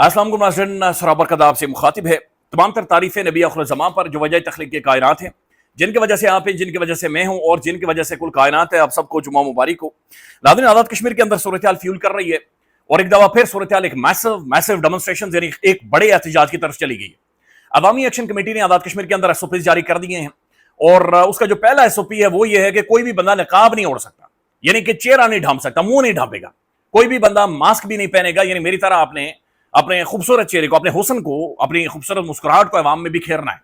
अस्सलाम वालेकुम नाज़रीन, सराबर कदाब से मुखातिब है। तमाम तर तारीफ़ें नबी आखिर-ज़मां पर जो वजह तख्लीक़ कायनात हैं, जिनकी वजह से आप हैं, जिनकी वजह से मैं हूँ और जिनकी वजह से कुल कायनात है। आप सबको जुम्मा मुबारक हो। नाज़रीन, आज़ाद कश्मीर के अंदर सूरत-ए-हाल फ्यूल कर रही है और एक दफ़ा फिर सूरत-ए-हाल एक मैसिव डेमोन्स्ट्रेशन यानी एक बड़े एहतजाज की तरफ चली गई है। अवामी एक्शन कमेटी ने आज़ाद कश्मीर के अंदर एसओपीज़ जारी कर दिए हैं और उसका जो पहला एसओपी है वो ये है कि कोई भी बंदा नकाब नहीं ओढ़ सकता, यानी कि चेहरा नहीं ढांप सकता, मुंह नहीं ढांपेगा। कोई भी बंदा मास्क भी नहीं पहनेगा, यानी मेरी तरह आपने अपने खूबसूरत चेहरे को, अपने हुस्न को, अपनी खूबसूरत मुस्कुराहट को अवाम में बिखेरना है।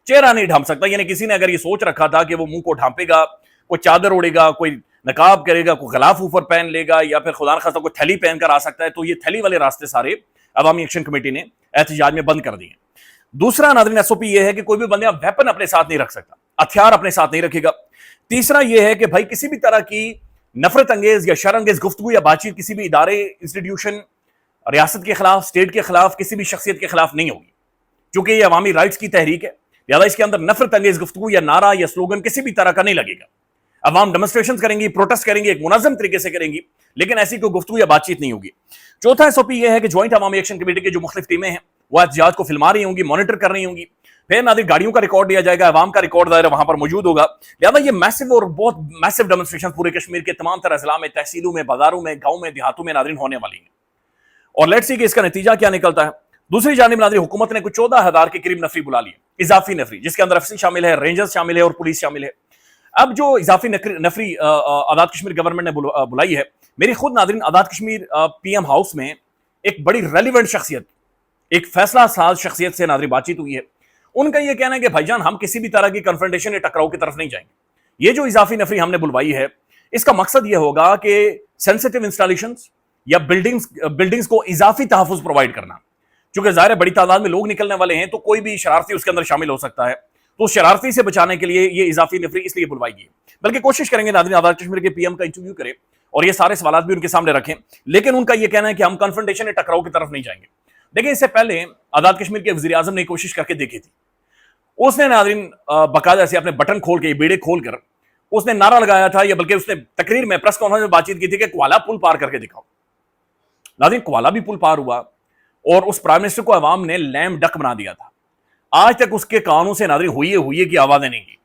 चेहरा नहीं ढांप सकता, यानी किसी ने अगर ये सोच रखा था कि वो मुंह को ढांपेगा, कोई चादर ओढ़ेगा, कोई नकाब करेगा, कोई गलाफ ऊपर पहन लेगा या फिर खुदा न खास्ता कोई थैली पहनकर आ सकता है, तो ये थैली वाले रास्ते सारे अवामी एक्शन कमेटी ने एहतजाज में बंद कर दिए। दूसरा नाज़रीन एसओपी ये है कि कोई भी बंदा वेपन अपने साथ नहीं रख सकता, हथियार अपने साथ नहीं रखेगा। तीसरा ये है कि भाई किसी भी तरह की नफरत अंगेज या शर अंगेज गुफ्तगू या बातचीत किसी भी इदारे, इंस्टीट्यूशन, रियासत के खिलाफ, स्टेट के खिलाफ, किसी भी शख्सियत के खिलाफ नहीं होगी, क्योंकि ये अवामी राइट्स की तहरीक है। लिहाजा इसके अंदर नफरत अंगेज गुफ्तगू या नारा या स्लोगन किसी भी तरह का नहीं लगेगा। अवाम डेमोन्स्ट्रेशन करेंगी, प्रोटेस्ट करेंगी, एक मुनज़्ज़म तरीके से करेंगी, लेकिन ऐसी कोई गुफ्तगू या बातचीत नहीं होगी। चौथा एसओपी यह है कि ज्वाइंट अवामी एक्शन कमेटी की जो मुख्तलिफ टीमें हैं वो एहतजाज को फिल्मा रही होंगी, मॉनिटर कर रही होंगी। फिर नाज़रीन गाड़ियों का रिकॉर्ड लिया जाएगा, अवाम का रिकॉर्ड दायरा वहां पर मौजूद होगा। लिहाजा ये मैसिव और बहुत मैसिव डेमोन्स्ट्रेशन पूरे कश्मीर के तमाम तरह अजला में, तहसीलों में, बाजारों में, गाँव में, देहातों में नाज़रीन होने वाली है और लेट्स सी कि इसका नतीजा क्या निकलता है। दूसरी जानिब नाज़रीन हुकूमत ने कुछ 14,000 के करीब नफरी बुला लिए, इजाफी नफरी, जिसके अंदर एफसी शामिल है, रेंजर्स शामिल है और पुलिस शामिल है। अब जो इजाफी नफरी आज़ाद कश्मीर गवर्नमेंट ने बुलाई है, मेरी खुद नाज़रीन आज़ाद कश्मीर पीएम हाउस में एक बड़ी रेलिवेंट शख्सियत, एक फैसला साज शख्सियत से नाज़रीन बातचीत हुई है। उनका यह कहना है कि भाईजान हम किसी भी तरह की कन्फ्रंटेशन या टकराव की तरफ नहीं जाएंगे। ये जो इजाफी नफरी हमने बुलवाई है, इसका मकसद यह होगा कि सेंसिटिव इंस्टॉलेशंस या बिल्डिंग्स को इजाफी तहफ़्फ़ुज़ प्रोवाइड करना, क्योंकि ज़ाहिर है बड़ी तादाद में लोग निकलने वाले हैं, तो कोई भी शरारती उसके अंदर शामिल हो सकता है। तो शरारती से बचाने के लिए ये इजाफी नफरी इसलिए बुलवाई गई। बल्कि कोशिश करेंगे नाज़रीन आज़ाद कश्मीर के पीएम का इंटरव्यू करें और ये सारे सवाल भी उनके सामने रखें, लेकिन उनका यह कहना है कि हम कन्फ्रंटेशन या टकराव की तरफ नहीं जाएंगे। देखिए, इससे पहले आज़ाद कश्मीर के वज़ीर आज़म ने कोशिश करके देखी थी। उसने नाज़रीन बाकायदा से अपने बटन खोल के, बेड़े खोल कर उसने नारा लगाया था, या बल्कि उसने तकरीर में, प्रेस कॉन्फ्रेंस में बातचीत की थी कि क्वाला पुल पार करके दिखाओ। नाज़रीन क्वाला भी पुल पार हुआ और उस प्राइम मिनिस्टर को अवाम ने लैम डक बना दिया था। आज तक उसके कानों से नाज़रीन हुई की आवाजें नहीं की।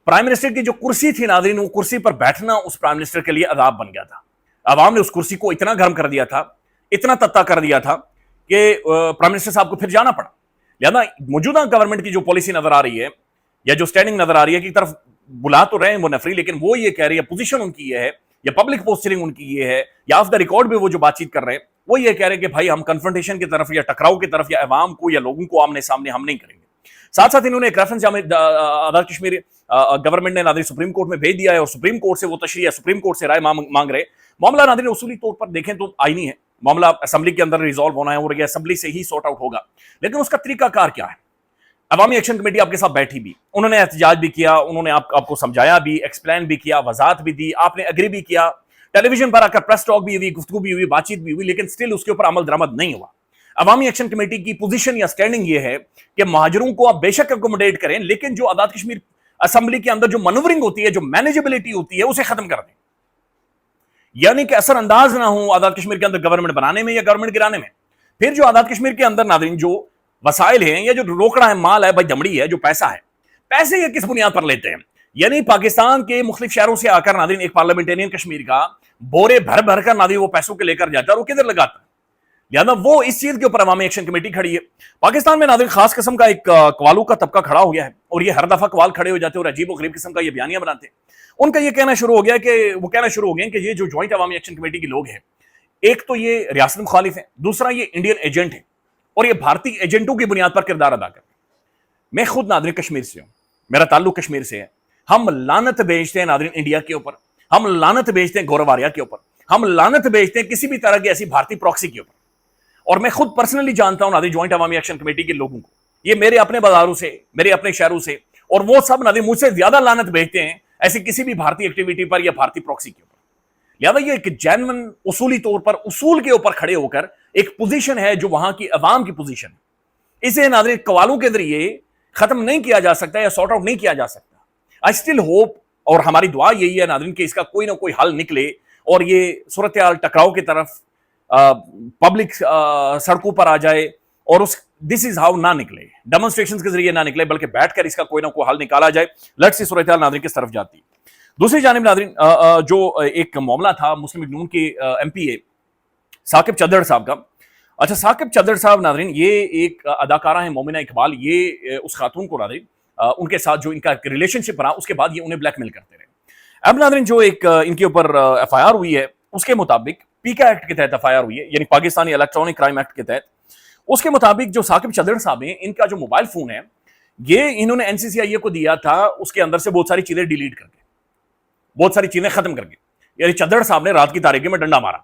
प्राइम मिनिस्टर की जो कुर्सी थी नाज़रीन, वो कुर्सी पर बैठना उस प्राइम मिनिस्टर के लिए अजाब बन गया था। अवाम ने उस कुर्सी को इतना गर्म कर दिया था, इतना तत्ता कर दिया था कि प्राइम मिनिस्टर साहब को फिर जाना पड़ा। लिहाजा मौजूदा गवर्नमेंट की जो पॉलिसी नजर आ रही है या जो स्टैंडिंग नजर आ रही है, की तरफ बुला तो रहे हैं वो नफरी, लेकिन वो ये कह रही है, पोजीशन उनकी ये है या पब्लिक पोस्चरिंग उनकी ये है, या ऑफ द रिकॉर्ड भी वो जो बातचीत कर रहे हैं वो ये कह रहे हैं कि भाई हम कन्फ्रंटेशन की तरफ या टकराव की तरफ या अवाम को या लोगों को आमने सामने हम नहीं करेंगे। साथ साथ इन्होंने एक रेफरेंस आज़ाद कश्मीर गवर्नमेंट ने नाज़रीन सुप्रीम कोर्ट में भेज दिया है और सुप्रीम कोर्ट से वो तशरीह, सुप्रीम कोर्ट से राय मांग रहे। मामला नाज़रीन उसूली तौर पर देखें तो आईनी है, मामला असेंबली के अंदर रिजॉल्व होना है और ये असेंबली से ही सॉर्ट आउट होगा, लेकिन उसका तरीकाकार क्या है। अवामी एक्शन कमेटी आपके साथ बैठी भी, उन्होंने एहतजाज भी किया, उन्होंने आपको समझाया भी, एक्सप्लेन भी किया, वजाहत भी दी, आपने एग्री भी किया, टेलीविजन पर आकर प्रेस टॉक भी हुई, गुफ्तगू भी हुई, बातचीत भी हुई, लेकिन स्टिल उसके ऊपर अमल दरामद नहीं हुआ। अवामी एक्शन कमेटी की पोजीशन या स्टैंडिंग ये है कि महाजरों को आप बेशक अकोमोडेट करें, लेकिन जो आज़ाद कश्मीर असेंबली के अंदर जो मनूवरिंग होती है, जो मैनेजेबिलिटी होती है, उसे खत्म कर दें। यानी कि असरअंदाज ना हो आज़ाद कश्मीर के अंदर गवर्नमेंट बनाने में या गवर्नमेंट गिराने में। फिर जो आज़ाद कश्मीर के अंदर नाज़रीन जो वसाइल हैं या जो रोकड़ा है, माल है, भाई दमड़ी है, जो पैसा है, पैसे ये किस बुनियाद पर लेते हैं। यानी पाकिस्तान के मुख्तलिफ शहरों से आकर नाज़रीन एक पार्लियामेंटेरियन कश्मीर का बोरे भर भर कर नाज़रीन वो पैसों के लेकर जाता है और वो किधर लगाता है। लिहाजा वो इस चीज के ऊपर अवामी एक्शन कमेटी खड़ी है। पाकिस्तान में नाज़रीन खास किस्म का एक कवालों का तबका खड़ा हो गया है और ये हर दफा कवाल खड़े हो जाते हैं और अजीब और गरीब किस्म का ये बयानियां बनाते हैं। उनका ये कहना शुरू हो गया कि वो कहना शुरू हो गए कि ये जो ज्वाइंट अवामी एक्शन कमेटी के लोग हैं, एक तो ये रियासत मुखालिफ है, दूसरा ये इंडियन एजेंट है और ये भारतीय एजेंटों की बुनियाद पर किरदार अदा करते हैं। मैं खुद नाज़रीन कश्मीर से हूं, मेरा ताल्लुक कश्मीर से है। हम लानत भेजते हैं नाज़रीन इंडिया के ऊपर, हम लानत भेजते हैं गौरवारिया के ऊपर, हम लानत भेजते हैं किसी भी तरह की ऐसी भारतीय प्रॉक्सी के ऊपर। और मैं खुद पर्सनली जानता हूं नाज़रीन ज्वाइंट अवामी एक्शन कमेटी के लोगों को, ये मेरे अपने बाजारों से, मेरे अपने शहरों से, और वो सब नाज़रीन मुझसे ज्यादा लानत भेजते हैं ऐसी किसी भी भारतीय एक्टिविटी पर या भारतीय प्रॉक्सी के ऊपर। लिहाजा ये एक जेन्युइन उसूली तौर पर उसूल के ऊपर खड़े होकर एक पोजीशन है जो वहां की अवाम की पोजीशन है, इसे नाज़रीन कवालों के जरिए खत्म नहीं किया जा सकता या सॉर्ट आउट नहीं किया जा सकता। आई स्टिल होप, और हमारी दुआ यही है नाज़रीन कि इसका कोई ना कोई हल निकले और ये सूरत हाल टकराव की तरफ पब्लिक सड़कों पर आ जाए और उस दिस इज हाउ ना निकले, डेमोन्स्ट्रेशन के जरिए ना निकले, बल्कि बैठकर इसका कोई ना कोई हल निकाला जाए। लेट्स सी सूरत हाल नाज़रीन किस तरफ जाती है। दूसरी जानिब नाज़रीन जो एक मामला था मुस्लिम लीग नून के एमपीए साकिब चद्दड़ साहब का। अच्छा, साकिब चद्दड़ साहब नाज़रीन ये एक अदाकारा है मोमिना इकबाल, ये उस खातून को नाज़रीन उनके साथ जो इनका रिलेशनशिप रहा उसके बाद ये उन्हें ब्लैकमेल करते रहे। अब नाज़रीन जो एक इनके ऊपर एफआईआर हुई है उसके मुताबिक पीका एक्ट के तहत एफआईआर हुई है, यानी पाकिस्तानी इलेक्ट्रॉनिक क्राइम एक्ट के तहत। उसके मुताबिक जो साकिब चद्दड़ साहब हैं, इनका जो मोबाइल फोन है ये इन्होंने एनसीसीआईए को दिया था, उसके अंदर से बहुत सारी चीजें डिलीट करके, बहुत सारी चीजें खत्म करके, यानी चद्दड़ साहब ने रात की तारीकी में डंडा मारा।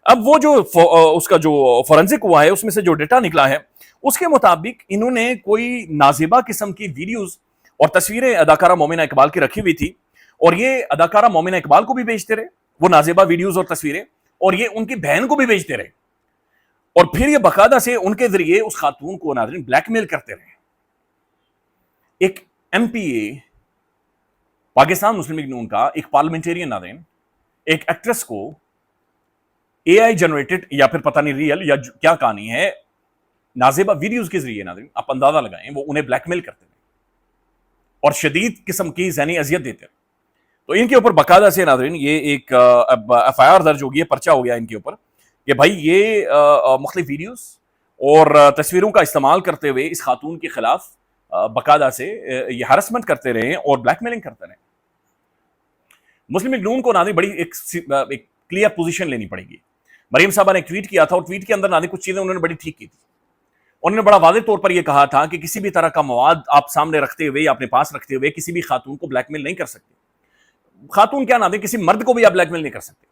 अब वो जो उसका जो फॉरेंसिक हुआ है उसमें से जो डेटा निकला है उसके मुताबिक इन्होंने कोई नाजिबा किस्म की वीडियोस और तस्वीरें अदाकारा मोमिना इकबाल की रखी हुई थी, और ये अदाकारा मोमिना इकबाल को भी भेजते रहे वो नाजिबा वीडियोस और तस्वीरें, और ये उनकी बहन को भी भेजते रहे, और फिर ये बकायदा से उनके जरिए उस खातून को नाज़रीन ब्लैकमेल करते रहे। एक एमपीए पाकिस्तान मुस्लिम लीग नून का एक पार्लियामेंटेरियन नाज़रीन एक एक्ट्रेस को एआई जनरेटेड या फिर पता नहीं रियल या क्या कहानी है नाजिबा वीडियोस के जरिए नाज़रीन आप अंदाजा लगाएं वो उन्हें ब्लैकमेल करते रहे और शदीद किस्म की ज़हनी अजियत देते रहे। तो इनके ऊपर बकायदा से नाज़रीन ये एक एफआईआर दर्ज होगी, पर्चा हो गया इनके ऊपर कि भाई ये मुख्तलिफ वीडियोस और तस्वीरों का इस्तेमाल करते हुए इस खातून के खिलाफ बकायदा से ये हरासमेंट करते रहे और ब्लैकमेलिंग करते रहे। मुस्लिम लीग नून को नाज़रीन बड़ी एक क्लियर पोजीशन लेनी पड़ेगी। मरीम साहबा ने एक ट्वीट किया था और ट्वीट के अंदर नाज़रीन कुछ चीजें उन्होंने बड़ी ठीक की थी। उन्होंने बड़ा वाज़ेह तौर पर यह कहा था कि किसी भी तरह का मवाद आप सामने रखते हुए या अपने पास रखते हुए किसी भी खातून को ब्लैकमेल नहीं कर सकते। खातून क्या नाज़रीन, किसी मर्द को भी आप ब्लैकमेल नहीं कर सकते।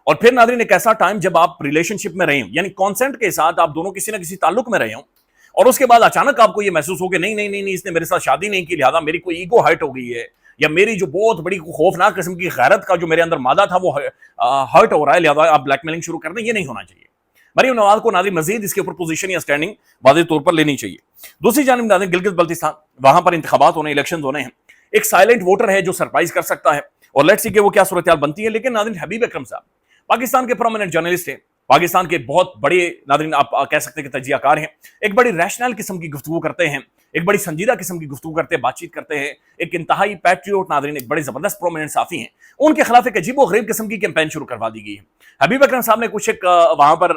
और फिर नाज़रीन एक ऐसा टाइम जब आप रिलेशनशिप में रहे हो, यानी कॉन्सेंट के साथ आप दोनों किसी ना किसी ताल्लुक में रहे हो, और उसके बाद अचानक आपको यह महसूस हो कि नहीं नहीं नहीं नहीं इसने मेरे साथ शादी नहीं की, लिहाजा मेरी कोई ईगो हर्ट हो गई है, या मेरी जो बहुत बड़ी खौफनाक किस्म की गैरत का जो मेरे अंदर मादा था वो हर्ट हो रहा है, लिहाजा आप ब्लैकमेलिंग शुरू कर दें। ये नहीं होना चाहिए। मरीम नवाज को नाज़रीन मजीद इसके ऊपर पोजीशन या स्टैंडिंग वाज़ेह तौर पर लेनी चाहिए। दूसरी जानिब नाज़रीन गिलगित बल्तिस्तान, वहां पर इंतखाबात होने, इलेक्शन होने हैं, एक साइलेंट वोटर है जो सरप्राइज कर सकता है, और लेट्स सी कि वो क्या सूरत हाल बनती है। लेकिन नाज़रीन हबीब अकरम साहब पाकिस्तान के प्रोमिनेंट जर्नलिस्ट हैं, पाकिस्तान के बहुत बड़े नाज़रीन आप कह सकते हैं कि तजियाकार हैं, एक बड़ी रैशनल किस्म की गुफ्तगू करते हैं, एक बड़ी संजीदा किस्म की गुफ्तगू करते हैं, बातचीत करते हैं, एक इंतहाई पैट्रियोट नाज़रीन, एक बड़े जबरदस्त प्रोमिनेंट साफी हैं। उनके खिलाफ एक अजीब व गरीब किस्म की कैंपेन शुरू करवा दी गई है। हबीब अकरम साहब ने कुछ एक वहां पर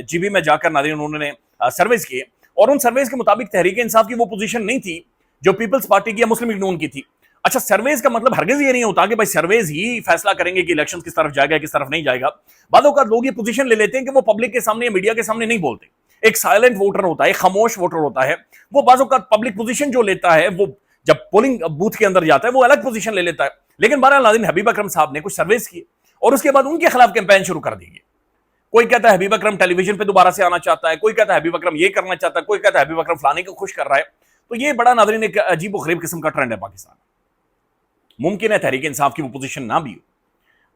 जीबी में जाकर नाज़रीन उन्होंने सर्वेज किए, और उन सर्वेज के मुताबिक तहरीक इंसाफ की वो पोजीशन नहीं थी जो पीपल्स पार्टी की या मुस्लिम लीग नून की थी। अच्छा, सर्वेज का मतलब हरगिज ये नहीं होता कि भाई सर्वेज ही फैसला करेंगे कि इलेक्शन किस तरफ जाएगा किस तरफ नहीं जाएगा। बादों का लोग ये पोजीशन ले लेते हैं कि वो पब्लिक के सामने या मीडिया के सामने नहीं बोलते। एक साइलेंट वोटर होता है, एक खामोश वोटर होता है, वो बाजों का पब्लिक पोजीशन जो लेता है, वो जब पोलिंग बूथ के अंदर जाता है वो अलग पोजीशन ले लेता है। लेकिन बहरहाल नाज़रीन हबीब अकरम साहब ने कुछ सर्वेज किए और उसके बाद उनके खिलाफ कैंपेन शुरू कर दी गई। कोई कहता है हबीब अकरम टेलीविजन पे दोबारा से आना चाहता है, कोई कहता है हबीब अकरम ये करना चाहता है, कोई कहता है हबीब अकरम फलाने को खुश कर रहा है। तो ये बड़ा नाज़रीन एक अजीब व गरीब किस्म का ट्रेंड है पाकिस्तान। मुमकिन है तहरीक इंसाफ की वो पोजीशन ना भी हो,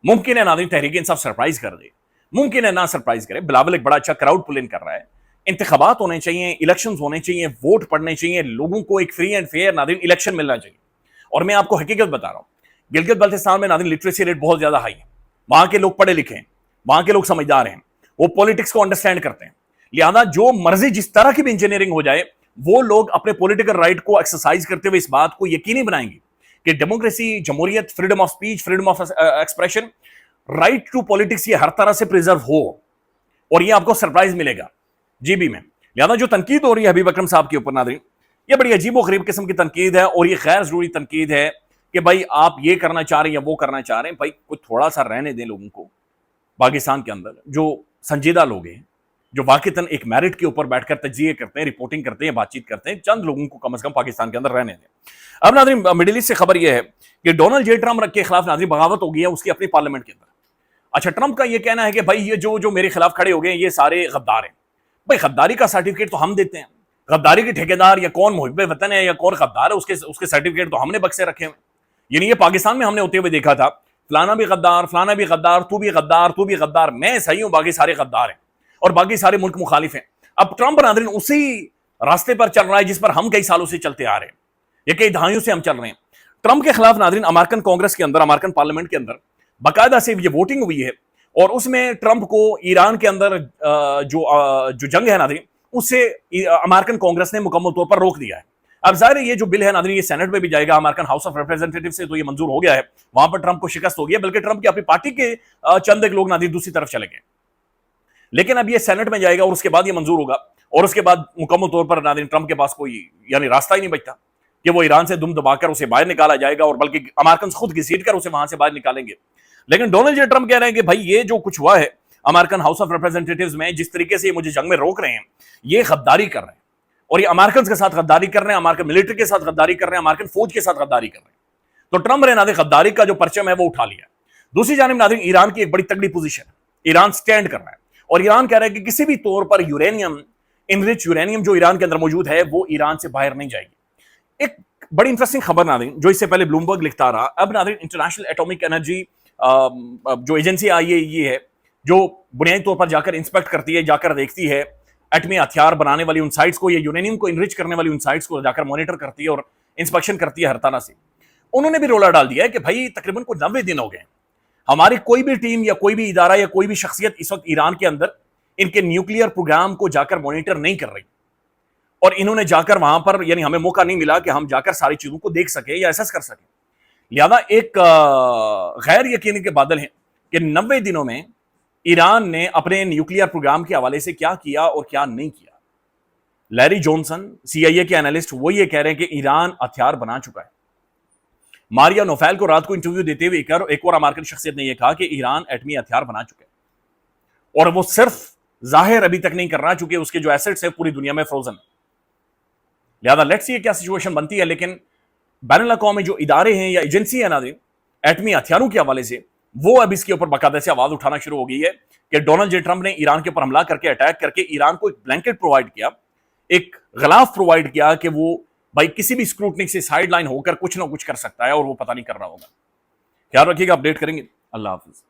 मुमकिन है नाज़रीन तहरीक इंसाफ सरप्राइज कर दे, मुमकिन है ना सरप्राइज करे। बिलावल एक बड़ा अच्छा क्राउड पुल इन कर रहा है। इंतखाबात होने चाहिए, इलेक्शंस होने चाहिए, वोट पड़ने चाहिए, लोगों को एक फ्री एंड फेयर नाज़रीन इलेक्शन मिलना चाहिए। और मैं आपको हकीकत बता रहा हूँ, गिलगित बल्तिस्तान में नाज़रीन लिटरेसी रेट बहुत ज्यादा हाई है। वहां के लोग पढ़े लिखे हैं, वहां के लोग समझदार हैं, वो पॉलिटिक्स को अंडरस्टैंड करते हैं। लिहाजा जो मर्जी जिस तरह की भी इंजीनियरिंग हो जाए, वो लोग अपने पॉलिटिकल राइट को एक्सरसाइज करते हुए इस बात को यकीनी बनाएंगे कि डेमोक्रेसी, जमहूरियत, freedom of speech, freedom of expression, right to politics ये हर तरह से प्रिजर्व हो, और ये आपको सरप्राइज मिलेगा जीबी में। लिहाजा जो तनकीद हो रही है हबीब अकरम साहब के ऊपर नाज़रीन, ये बड़ी अजीब व गरीब किस्म की तनकीद है, और ये गैर जरूरी तनकीद है कि भाई आप ये करना चाह रहे हैं या वो करना चाह रहे हैं। भाई कुछ थोड़ा सा रहने दें लोगों को। पाकिस्तान के अंदर जो संजीदा लोग हैं, जो वाकईतन एक मेरिट के ऊपर बैठकर तजिए करते हैं, रिपोर्टिंग करते हैं, बातचीत करते हैं, चंद लोगों को कम से कम पाकिस्तान के अंदर रहने दें। अब नाज़रीन मिडिल ईस्ट से खबर यह है कि डोनाल्ड जे ट्रम्प के खिलाफ नाज़रीन बगावत हो गई है उसकी अपनी पार्लियामेंट के अंदर। अच्छा, ट्रम्प का यह कहना है कि भाई ये जो मेरे खिलाफ खड़े हो गए ये सारे गद्दार हैं। भाई गद्दारी का सर्टिफिकेट तो हम देते हैं, गद्दारी के ठेकेदार या कौन मुहिब्बे वतन है या कौन गद्दार है उसके सर्टिफिकेट तो हमने बक्से रखे हुए। यानी ये पाकिस्तान में हमने होते हुए देखा था, फलाना भी गद्दार, फलाना भी गद्दार, तू भी गद्दार, तू भी गद्दार, मैं सही हूं, बाकी सारे गद्दार हैं और बाकी सारे मुल्क मुखालिफ हैं। अब ट्रंप नाज़रीन उसी रास्ते पर चल रहा है जिस पर हम कई सालों से चलते आ रहे हैं, ये कई दहाइयों से हम चल रहे हैं। ट्रंप के खिलाफ नाज़रीन अमेरिकन कांग्रेस के अंदर, अमेरिकन पार्लियामेंट के अंदर बाकायदा से ये वोटिंग हुई है। اور اس میں ٹرمپ کو ایران کے اندر جو جنگ ہے ناظرین اس سے امریکن کانگریس نے مکمل طور پر روک دیا ہے. اب ظاہر ہے یہ جو بل ہے ناظرین یہ سینٹ میں بھی جائے گا, امریکن ہاؤس آف ریپرزینٹیٹیو سے تو یہ منظور ہو گیا ہے, وہاں پر ٹرمپ کو شکست ہو گئی ہے, بلکہ ٹرمپ کی اپنی پارٹی کے چند ایک لوگ ناظرین دوسری طرف چلے گئے. لیکن اب یہ سینٹ میں جائے گا اور اس کے بعد یہ منظور ہوگا, اور اس کے بعد مکمل طور پر ناظرین ٹرمپ کے پاس کوئی یعنی راستہ ہی نہیں بچتا کہ وہ ایران سے دم دبا کر اسے باہر نکالا جائے گا, اور بلکہ امریکن خود گھسیٹ کر اسے وہاں سے باہر نکالیں گے. لیکن ڈونلڈ جے ٹرمپ کہہ رہے ہیں کہ بھائی یہ جو کچھ ہوا ہے امریکن ہاؤس آف ریپرزینٹیٹیوز میں, جس طریقے سے یہ مجھے جنگ میں روک رہے ہیں, یہ غداری کر رہے ہیں, اور یہ امریکنز کے ساتھ غداری کر رہے ہیں, امریکن ملٹری کے ساتھ غداری کر رہے ہیں, امریکن فوج کے ساتھ غداری کر رہے ہیں. تو ٹرمپ نے ناظرین غداری کا جو پرچم ہے وہ اٹھا لیا. دوسری جانب ناظرین ایران کی ایک بڑی تگڑی پوزیشن ہے, ایران سٹینڈ کر رہا ہے, اور ایران کہہ رہا ہے کہ کسی بھی طور پر یورینیم, انرچ یورینیم جو ایران کے اندر موجود ہے وہ ایران سے باہر نہیں جائے گی. ایک بڑی انٹرسٹنگ خبر ناظرین جو اس سے پہلے بلومبرگ لکھتا رہا, اب ناظرین انٹرنیشنل ایٹامک انرجی جو ایجنسی IAEA ہے, جو بنیادی طور پر جا کر انسپیکٹ کرتی ہے, جا کر دیکھتی ہے ایٹمی ہتھیار بنانے والی ان سائٹس کو, یا یورینیم کو انرچ کرنے والی ان سائٹس کو جا کر مانیٹر کرتی ہے اور انسپیکشن کرتی ہے ہر طرح سے. انہوں نے بھی رولا ڈال دیا ہے کہ بھائی تقریباً کوئی 90 دن ہو گئے, ہماری کوئی بھی ٹیم یا کوئی بھی ادارہ یا کوئی بھی شخصیت اس وقت ایران کے اندر ان کے نیوکلیئر پروگرام کو جا کر مانیٹر نہیں کر رہی, اور انہوں نے جا کر وہاں پر یعنی ہمیں موقع نہیں ملا کہ ہم جا کر ساری چیزوں کو دیکھ سکیں یا ایسس کر سکیں. لہذا ایک غیر یقینی کے بادل ہیں کہ 90 دنوں میں ایران نے اپنے نیوکلیئر پروگرام کے حوالے سے کیا کیا اور کیا نہیں کیا. لیری جونسن CIA کے انالسٹ وہ یہ کہہ رہے ہیں کہ ایران ہتھیار بنا چکا ہے. ماریا نوفیل کو رات کو انٹرویو دیتے ہوئے ایک اور امریکن شخصیت نے یہ کہا کہ ایران ایٹمی ہتھیار بنا چکا ہے, اور وہ صرف ظاہر ابھی تک نہیں کر رہا چونکہ اس کے جو ایسٹس ہیں پوری دنیا میں فروزن. لہذا لیٹس سی کیا سچویشن بنتی ہے. لیکن بین الاقوامی جو ادارے ہیں یا ایجنسی ہے ناظرین ایٹمی ہتھیاروں کے حوالے سے, وہ اب اس کے اوپر باقاعدہ سے آواز اٹھانا شروع ہو گئی ہے کہ ڈونلڈ جے ٹرمپ نے ایران کے اوپر حملہ کر کے اٹیک کر کے ایران کو ایک بلینکٹ پرووائڈ کیا, ایک غلاف پرووائڈ کیا کہ وہ بھائی کسی بھی اسکروٹنی سے سائیڈ لائن ہو کر کچھ نہ کچھ کر سکتا ہے, اور وہ پتہ نہیں کر رہا ہوگا. خیال رکھیے گا, اپڈیٹ کریں گے. اللہ حافظ.